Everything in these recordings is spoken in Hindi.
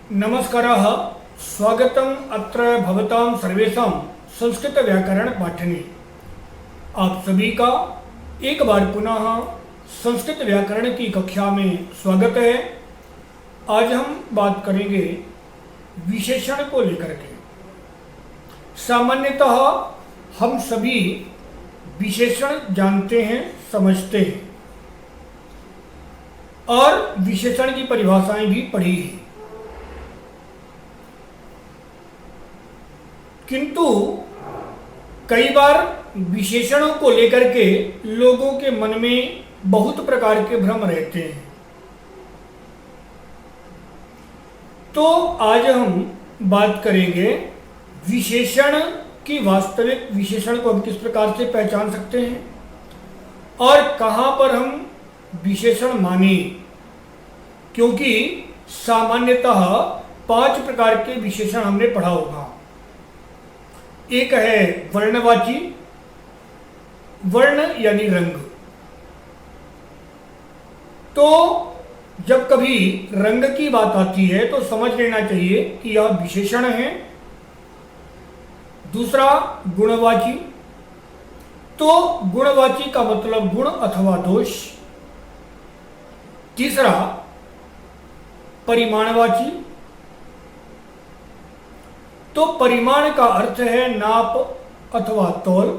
नमस्कारः। स्वागतम् अत्र भवतां सर्वेषां संस्कृत व्याकरण पाठने। आप सभी का एक बार पुनः संस्कृत व्याकरण की कक्षा में स्वागत है। आज हम बात करेंगे विशेषण को लेकर के। सामान्यतः हम सभी विशेषण जानते हैं, समझते हैं और विशेषण की परिभाषाएं भी पढ़ी हैं, किंतु कई बार विशेषणों को लेकर के लोगों के मन में बहुत प्रकार के भ्रम रहते हैं। तो आज हम बात करेंगे विशेषण की वास्तविक विशेषण को हम किस प्रकार से पहचान सकते हैं और कहां पर हम विशेषण माने, क्योंकि सामान्यतः 5 प्रकार के विशेषण हमने पढ़ा होगा। एक है वर्णवाची, वर्ण यानी रंग। तो जब कभी रंग की बात आती है तो समझ लेना चाहिए कि यह विशेषण है। दूसरा गुणवाची, तो गुणवाची का मतलब गुण अथवा दोष। तीसरा परिमाणवाची, तो परिमाण का अर्थ है नाप अथवा तौल।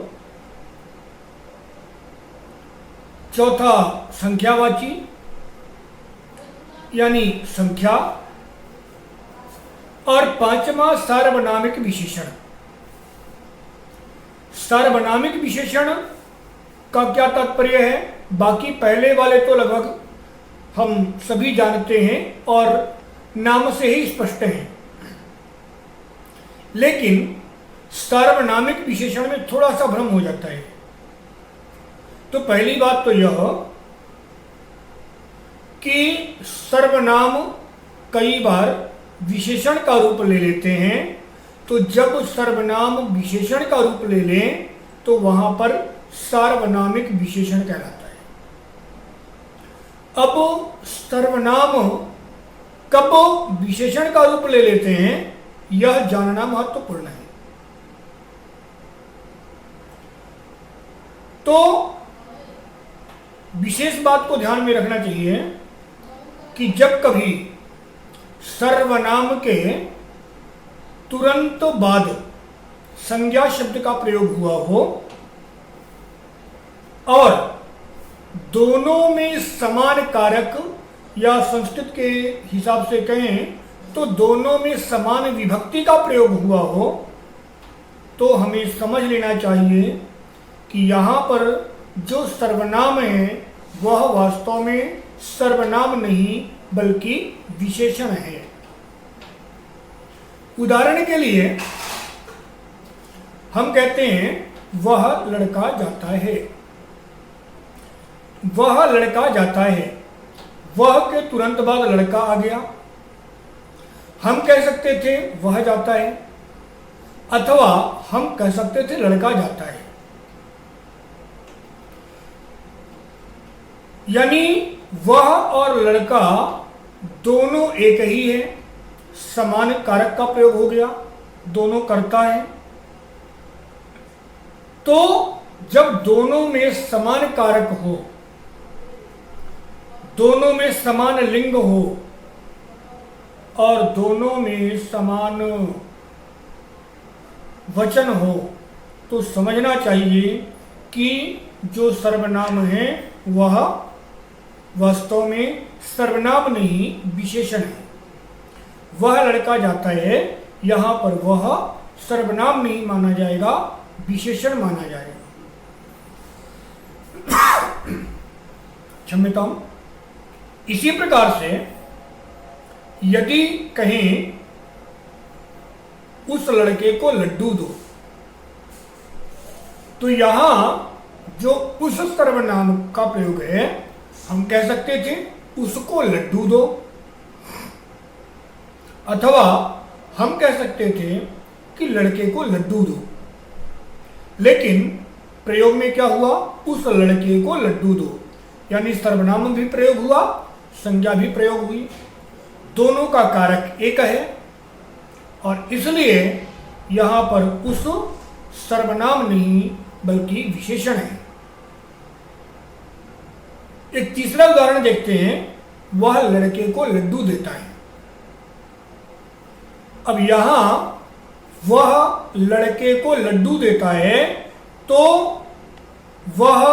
चौथा संख्यावाची यानी संख्या। और 5वां सार्वनामिक विशेषण। सार्वनामिक विशेषण का क्या तात्पर्य है? बाकी पहले वाले तो लगभग हम सभी जानते हैं और नाम से ही स्पष्ट हैं, लेकिन सार्वनामिक विशेषण में थोड़ा सा भ्रम हो जाता है। तो पहली बात तो यह कि सर्वनाम कई बार विशेषण का रूप ले लेते हैं। तो जब सर्वनाम विशेषण का रूप ले लें तो वहां पर सार्वनामिक विशेषण कहलाता है। अब सर्वनाम कब विशेषण का रूप ले लेते हैं, यह जानना महत्वपूर्ण है। तो विशेष बात को ध्यान में रखना चाहिए कि जब कभी सर्वनाम के तुरंत बाद संज्ञा शब्द का प्रयोग हुआ हो और दोनों में समान कारक, या संस्कृत के हिसाब से कहें तो दोनों में समान विभक्ति का प्रयोग हुआ हो, तो हमें समझ लेना चाहिए कि यहाँ पर जो सर्वनाम है वह वास्तव में सर्वनाम नहीं बल्कि विशेषण है। उदाहरण के लिए हम कहते हैं वह लड़का जाता है। वह लड़का जाता है, वह के तुरंत बाद लड़का आ गया। हम कह सकते थे वह जाता है, अथवा हम कह सकते थे लड़का जाता है। यानी वह और लड़का दोनों एक ही है, समान कारक का प्रयोग हो गया, दोनों कर्ता है। तो जब दोनों में समान कारक हो, दोनों में समान लिंग हो और दोनों में समान वचन हो, तो समझना चाहिए कि जो सर्वनाम है वह वास्तव में सर्वनाम नहीं विशेषण है। वह लड़का जाता है, यहां पर वह सर्वनाम नहीं माना जाएगा, विशेषण माना जाएगा। क्षम्यतां। इसी प्रकार से यदि कहें उस लड़के को लड्डू दो, तो यहां जो उस सर्वनाम का प्रयोग है, हम कह सकते थे उसको लड्डू दो, अथवा हम कह सकते थे कि लड़के को लड्डू दो। लेकिन प्रयोग में क्या हुआ? उस लड़के को लड्डू दो, यानी सर्वनाम भी प्रयोग हुआ, संज्ञा भी प्रयोग हुई। दोनों का कारक एक है और इसलिए यहाँ पर उस सर्वनाम नहीं बल्कि विशेषण है। एक तीसरा उदाहरण देखते हैं, वह लड़के को लड्डू देता है। अब यहां वह लड़के को लड्डू देता है तो वह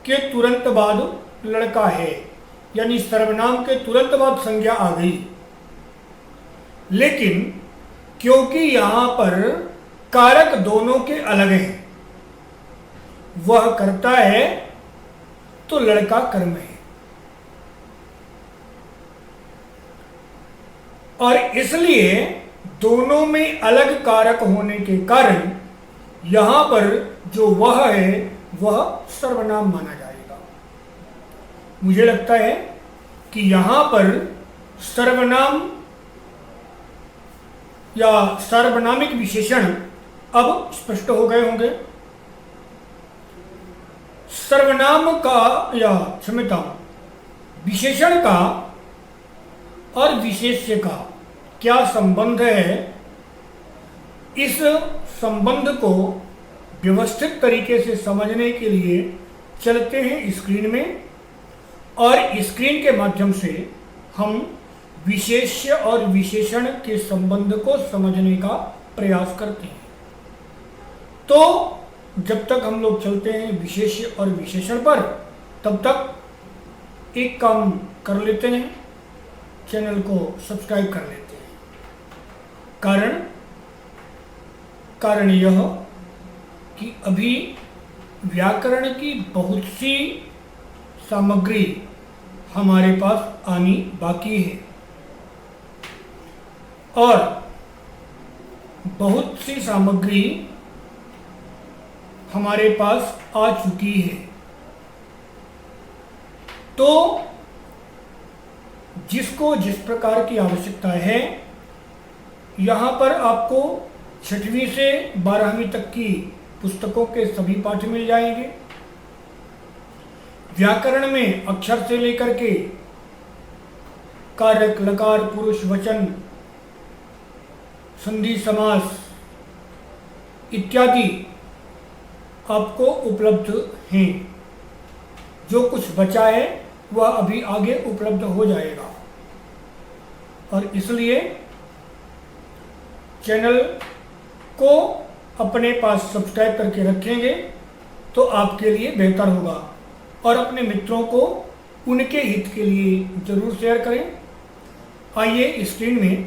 के तुरंत बाद लड़का है, यानी सर्वनाम के तुरंत बाद संज्ञा आ गई। लेकिन क्योंकि यहां पर कारक दोनों के अलग हैं, वह करता है तो लड़का कर्म है, और इसलिए दोनों में अलग कारक होने के कारण यहां पर जो वह है वह सर्वनाम माना जाएगा। मुझे लगता है कि यहां पर सर्वनाम या सार्वनामिक विशेषण अब स्पष्ट हो गए होंगे। सर्वनाम का या क्षमता विशेषण का और विशेष्य का क्या संबंध है, इस संबंध को व्यवस्थित तरीके से समझने के लिए चलते हैं स्क्रीन में, और स्क्रीन के माध्यम से हम विशेष्य और विशेषण के संबंध को समझने का प्रयास करते हैं। तो जब तक हम लोग चलते हैं विशेष्य और विशेषण पर, तब तक एक काम कर लेते हैं, चैनल को सब्सक्राइब कर लेते हैं। कारण यह कि अभी व्याकरण की बहुत सी सामग्री हमारे पास आनी बाकी है और बहुत सी सामग्री हमारे पास आ चुकी है। तो जिसको जिस प्रकार की आवश्यकता है, यहाँ पर आपको 6वीं से 12वीं तक की पुस्तकों के सभी पाठ मिल जाएंगे। व्याकरण में अक्षर से लेकर के कारक, लकार, पुरुष, वचन, संधि, समास इत्यादि आपको उपलब्ध हैं। जो कुछ बचा है वह अभी आगे उपलब्ध हो जाएगा, और इसलिए चैनल को अपने पास सब्सक्राइब करके रखेंगे तो आपके लिए बेहतर होगा, और अपने मित्रों को उनके हित के लिए जरूर शेयर करें। आइए स्क्रीन में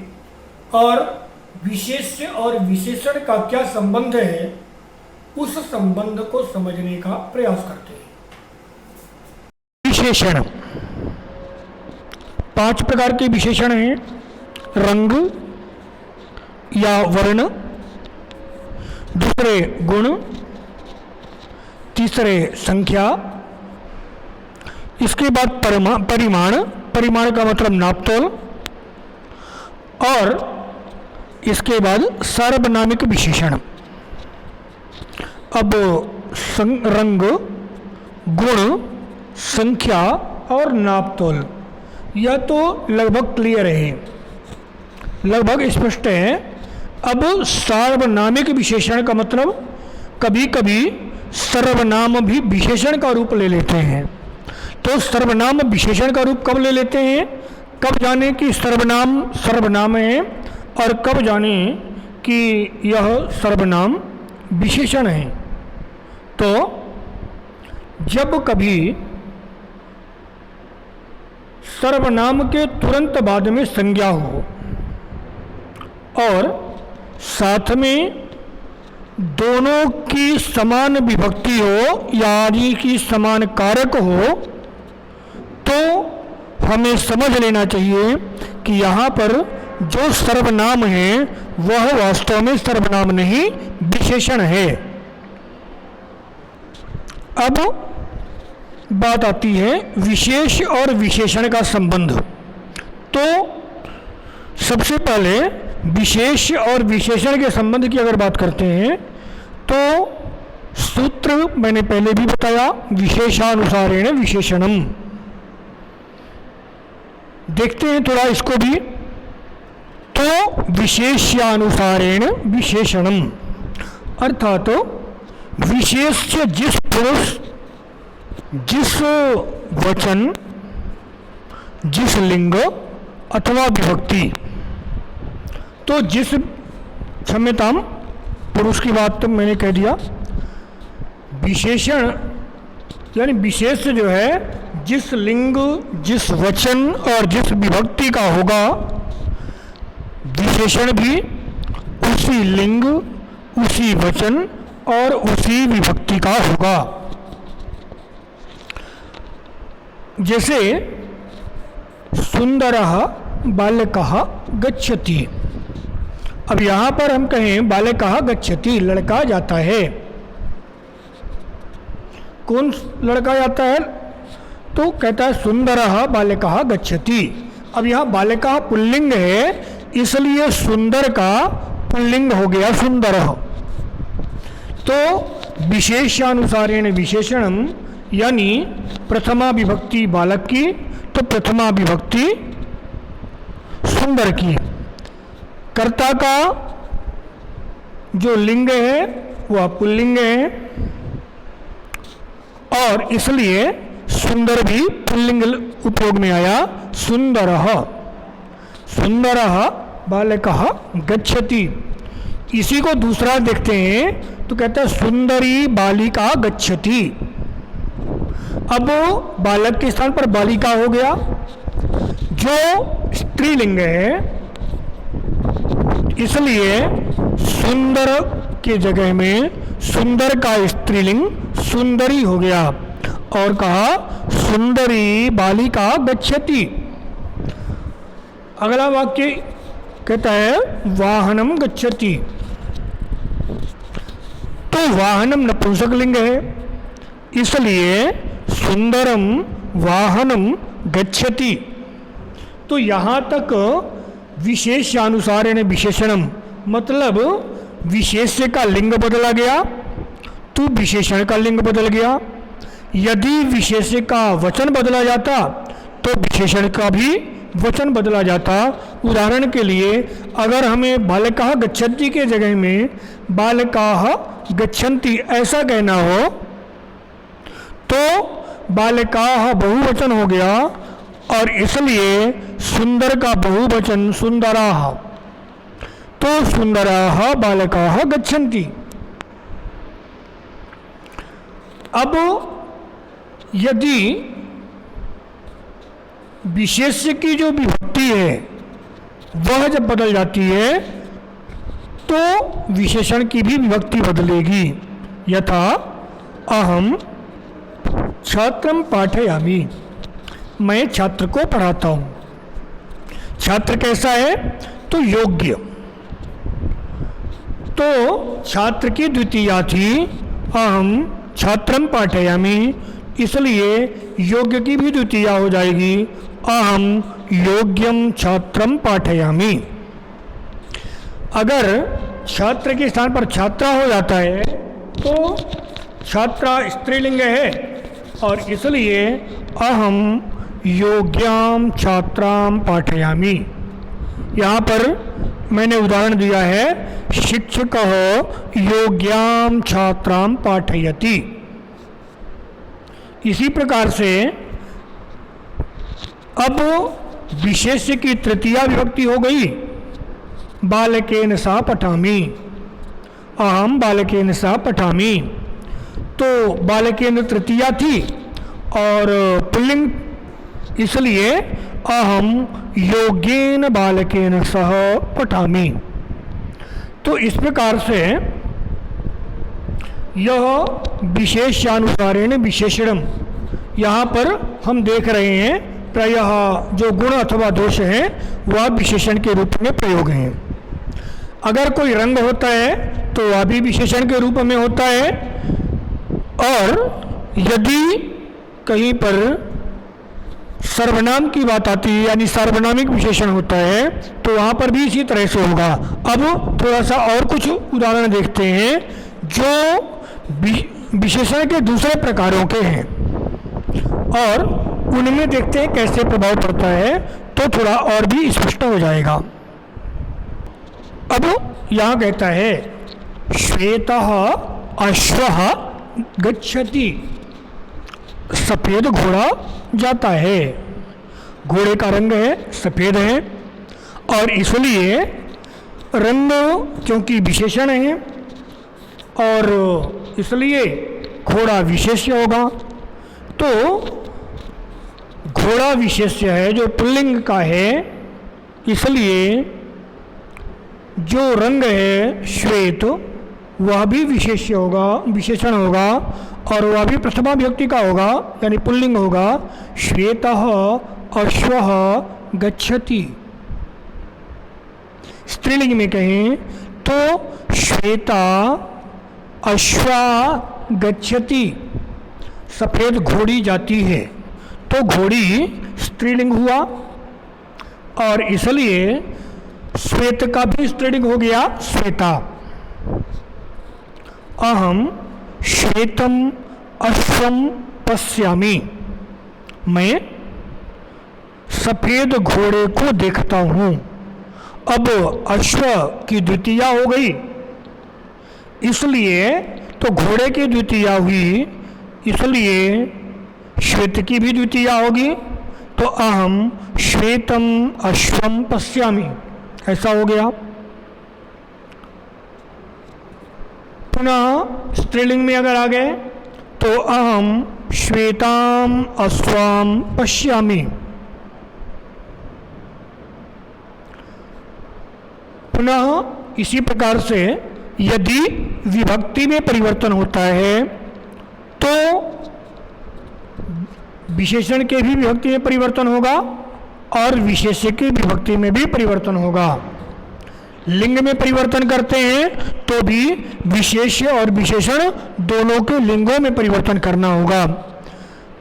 और विशेष्य और विशेषण का क्या संबंध है, उस संबंध को समझने का प्रयास करते हैं। विशेषण 5 प्रकार के विशेषण हैं। रंग या वर्ण, दूसरे गुण, तीसरे संख्या, इसके बाद परिमाण, परिमाण का मतलब नापतोल, और इसके बाद सार्वनामिक विशेषण। अब रंग, गुण, संख्या और नापतोल, यह तो लगभग क्लियर है, लगभग स्पष्ट है। अब सार्वनामिक विशेषण का मतलब कभी कभी सर्वनाम भी विशेषण का रूप ले लेते हैं। तो सर्वनाम विशेषण का रूप कब ले लेते हैं, कब जाने कि सर्वनाम सर्वनाम है और कब जाने कि यह सर्वनाम विशेषण है। तो जब कभी सर्वनाम के तुरंत बाद में संज्ञा हो और साथ में दोनों की समान विभक्ति हो यानी कि समान कारक हो, तो हमें समझ लेना चाहिए कि यहाँ पर जो सर्वनाम है वह वास्तव में सर्वनाम नहीं विशेषण है। अब बात आती है विशेष और विशेषण का संबंध। तो सबसे पहले विशेष और विशेषण के संबंध की अगर बात करते हैं तो सूत्र मैंने पहले भी बताया, विशेषानुसारेण विशेषणम। देखते हैं थोड़ा इसको भी। तो विशेष्यानुसारेण विशेषणम, अर्थात विशेष्य जिस पुरुष, जिस वचन, जिस लिंग अथवा विभक्ति, तो जिस, क्षम्यताम पुरुष की बात तो मैंने कह दिया, विशेषण यानी विशेष जो है जिस लिंग, जिस वचन और जिस विभक्ति का होगा, विशेषण भी उसी लिंग, उसी वचन और उसी विभक्ति का होगा। जैसे सुंदरः बालकः गच्छति, अब यहाँ पर हम कहें बालकः गच्छति, लड़का जाता है। कौन लड़का जाता है? तो कहता है सुंदरः बालकः गच्छति। अब यहाँ बालकः पुल्लिंग है, इसलिए सुंदर का पुल्लिंग हो गया सुंदरः। तो विशेषानुसारेण विशेषणम, यानी प्रथमा विभक्ति बालक की तो प्रथमा विभक्ति सुंदर की। कर्ता का जो लिंग है वह पुल्लिंग है और इसलिए सुंदर भी पुल्लिंग उपयोग में आया, सुंदरः। सुंदरः बालकः गच्छति। इसी को दूसरा देखते हैं तो कहता है सुंदरी बालिका गच्छति। अब बालक के स्थान पर बालिका हो गया, जो स्त्रीलिंग है, इसलिए सुंदर के जगह में सुंदर का स्त्रीलिंग सुंदरी हो गया और कहा सुंदरी बालिका गच्छति। अगला वाक्य कहता है वाहनम गच्छति। तो वाहनम नपुंसकलिंग है, इसलिए सुंदरम वाहनम गच्छति। तो यहाँ तक विशेषानुसारेण विशेषणम, मतलब विशेष्य का लिंग बदला गया तो विशेषण का लिंग बदल गया। यदि विशेष्य का वचन बदला जाता तो विशेषण का भी वचन बदला जाता। उदाहरण के लिए अगर हमें बालकाः गच्छन्ति के जगह में बालकाः गच्छन्ति ऐसा कहना हो तो बालकाः बहुवचन हो गया और इसलिए सुंदर का बहुवचन सुंदराः, तो सुंदराः बालकाः गच्छन्ति। अब यदि विशेष्य की जो विभक्ति है वह जब बदल जाती है तो विशेषण की भी विभक्ति बदलेगी। यथा अहम छात्रम पाठयामि, मैं छात्र को पढ़ाता हूँ। छात्र कैसा है? तो योग्य। तो छात्र की द्वितीया थी अहम छात्रम पाठयामि, इसलिए योग्य की भी द्वितीया हो जाएगी अहम योग्यम छात्रम पाठयामि। अगर छात्र के स्थान पर छात्रा हो जाता है तो छात्रा स्त्रीलिंग है और इसलिए अहम योग्याम छात्राम पाठयामि। यहाँ पर मैंने उदाहरण दिया है शिक्षकः योग्याम छात्राम पाठयति। इसी प्रकार से अब विशेष्य की तृतीया विभक्ति हो गई बालकेन सह पठामि, अहम बालकेन सह पठामि। तो बालकेन तृतीया थी और पुल्लिंग, इसलिए अहम योग्येन बालकेन सह पठामि। तो इस प्रकार से यह विशेषानुसारेण विशेषणम, यहाँ पर हम देख रहे हैं प्रायः जो गुण अथवा दोष हैं वह विशेषण के रूप में प्रयोग हैं। अगर कोई रंग होता है तो वह भी विशेषण के रूप में होता है और यदि कहीं पर सर्वनाम की बात आती है यानी सार्वनामिक विशेषण होता है तो वहाँ पर भी इसी तरह से होगा। अब थोड़ा सा और कुछ उदाहरण देखते हैं जो विशेषण के दूसरे प्रकारों के हैं और उनमें देखते हैं कैसे प्रभाव पड़ता है। तो थोड़ा और भी स्पष्ट हो जाएगा। अब यहाँ कहता है श्वेतः अश्वः गच्छति, सफ़ेद घोड़ा जाता है। घोड़े का रंग है सफ़ेद है, और इसलिए रंग क्योंकि विशेषण है और इसलिए घोड़ा विशेष्य होगा। तो घोड़ा विशेष्य है जो पुल्लिंग का है, इसलिए जो रंग है श्वेत वह भी विशेष्य होगा, विशेषण होगा, और वह भी प्रथमा विभक्ति का होगा, यानी पुल्लिंग होगा। श्वेतः अश्वः गच्छति। स्त्रीलिंग में कहें तो श्वेता अश्वा गच्छति, सफ़ेद घोड़ी जाती है। तो घोड़ी स्त्रीलिंग हुआ, और इसलिए श्वेत का भी स्त्रीलिंग हो गया श्वेता। अहम श्वेतम अश्वम पश्यामि, मैं सफ़ेद घोड़े को देखता हूँ। अब अश्व की द्वितीया हो गई, इसलिए तो घोड़े की द्वितीया हुई, इसलिए श्वेत की भी द्वितीया होगी। तो अहम श्वेतम अश्वम पश्यामि, ऐसा हो गया। पुनः स्त्रीलिंग में अगर आ गए तो अहम श्वेताम अश्वाम पश्यामि। पुनः इसी प्रकार से यदि विभक्ति में परिवर्तन होता है तो विशेषण के भी विभक्ति में परिवर्तन होगा और विशेष्य के विभक्ति में भी परिवर्तन होगा। लिंग में परिवर्तन करते हैं तो भी विशेष्य और विशेषण दोनों के लिंगों में परिवर्तन करना होगा।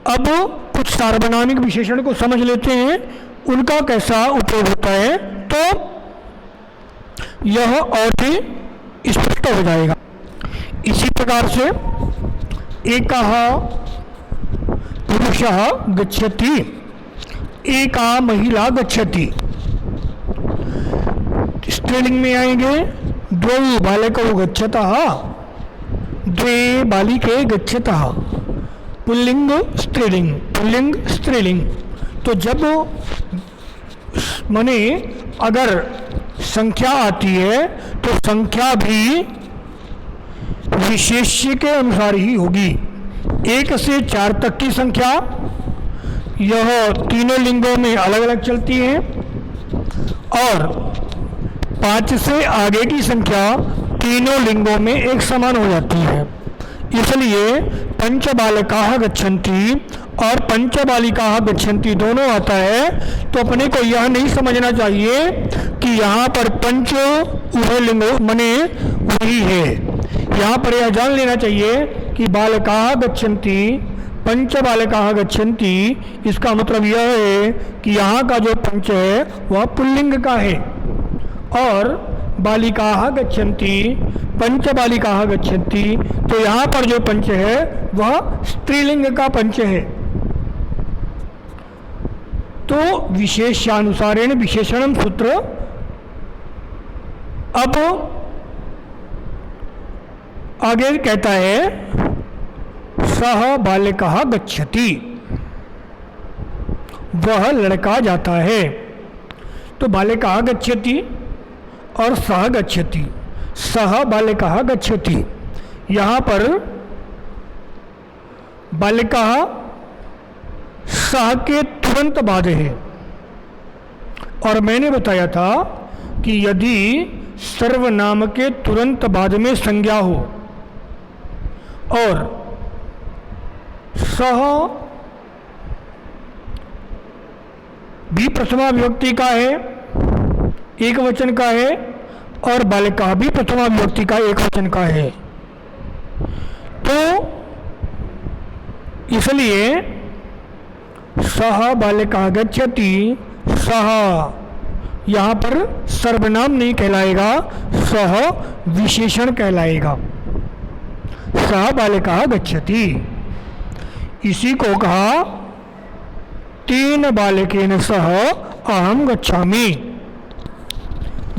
अब कुछ सार्वनामिक विशेषण को समझ लेते हैं, उनका कैसा उपयोग होता है, तो यह और भी स्पष्ट हो जाएगा। इसी प्रकार से एकः पुरुषः गच्छति, एका महिला गच्छति। स्त्रीलिंग में आएंगे द्वौ बालकौ गच्छतः, द्वे बालिके गच्छतः। पुल्लिंग स्त्रीलिंग, पुल्लिंग स्त्रीलिंग। तो जब माने अगर संख्या आती है तो संख्या भी विशेष्य के अनुसार ही होगी। 1 से 4 तक की संख्या यह तीनों लिंगों में अलग अलग चलती है, और 5 से आगे की संख्या तीनों लिंगों में एक समान हो जाती है। इसलिए पंच बालकाः गच्छन्ति और पंच बालिकाः गच्छन्ति दोनों आता है, तो अपने को यह नहीं समझना चाहिए कि यहाँ पर पंच उभयलिंग मने वही है। यहाँ पर यह जान लेना चाहिए कि बालकाः गच्छन्ति, पंच बालकाः गच्छन्ति, इसका मतलब यह है कि यहाँ का जो पंच है वह पुल्लिंग का है, और बालिकाः गच्छन्ति, पंच बालिकाः गच्छन्ति, तो यहाँ पर जो पंच है वह स्त्रीलिंग का पंच है। तो विशेषानुसारेण विशेषणम सूत्र। अब आगे कहता है सह बालकः गच्छति, वह लड़का जाता है। तो बालकः गच्छति और सह गच्छति, सह बालकः गच्छति। यहाँ पर बालिका सह के तुरंत बाद है, और मैंने बताया था कि यदि सर्वनाम के तुरंत बाद में संज्ञा हो और सह भी प्रथमा विभक्ति का है, एक वचन का है, और बालिका भी प्रथमा विभक्ति का एक वचन का है, तो इसलिए सह बालिका गच्छति, सह यहाँ पर सर्वनाम नहीं कहलाएगा, सह विशेषण कहलाएगा। सह बालिका गच्छति, इसी को कहा तेन बालकेन सह अहम गच्छामि।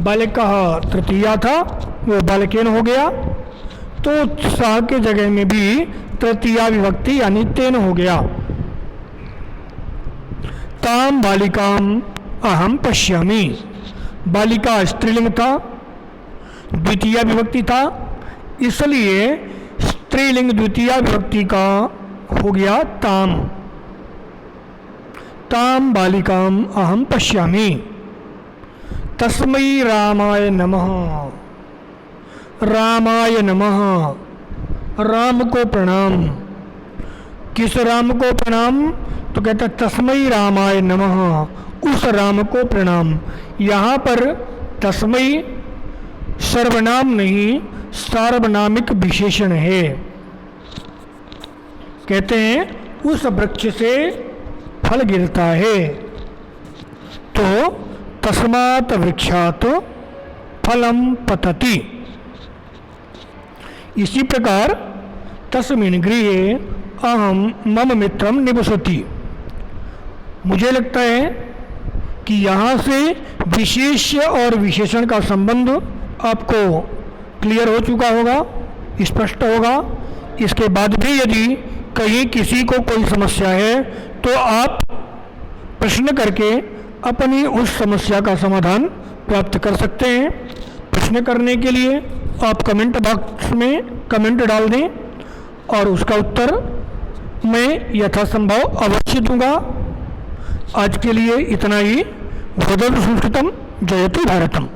बालकः तृतीया था, वो बालकेन हो गया, तो सह के जगह में भी तृतीया विभक्ति यानी तेन हो गया। ताम बालिकाम अहम पश्यामि। बालिका स्त्रीलिंग था, द्वितीय विभक्ति था, इसलिए स्त्रीलिंग द्वितीय विभक्ति का हो गया ताम। ताम बालिकाम अहम पश्यामि। तस्मै रामाय नमः। रामाय नमः, राम को प्रणाम। किस राम को प्रणाम? तो कहता तस्मै रामाय नमः, उस राम को प्रणाम। यहाँ पर तस्मै सर्वनाम नहीं, सार्वनामिक विशेषण है। कहते हैं उस वृक्ष से फल गिरता है, तो तस्मात् वृक्षात् फलम पतति। इसी प्रकार तस्मिन् गृहे अहम मम मित्रम निवसति। मुझे लगता है कि यहाँ से विशेष्य और विशेषण का संबंध आपको क्लियर हो चुका होगा, स्पष्ट होगा। इसके बाद भी यदि कहीं किसी को कोई समस्या है तो आप प्रश्न करके अपनी उस समस्या का समाधान प्राप्त कर सकते हैं। प्रश्न करने के लिए आप कमेंट बॉक्स में कमेंट डाल दें और उसका उत्तर मैं यथासंभव अवश्य दूंगा। आज के लिए इतना ही। वदतु संस्कृतम जयतु भारतम।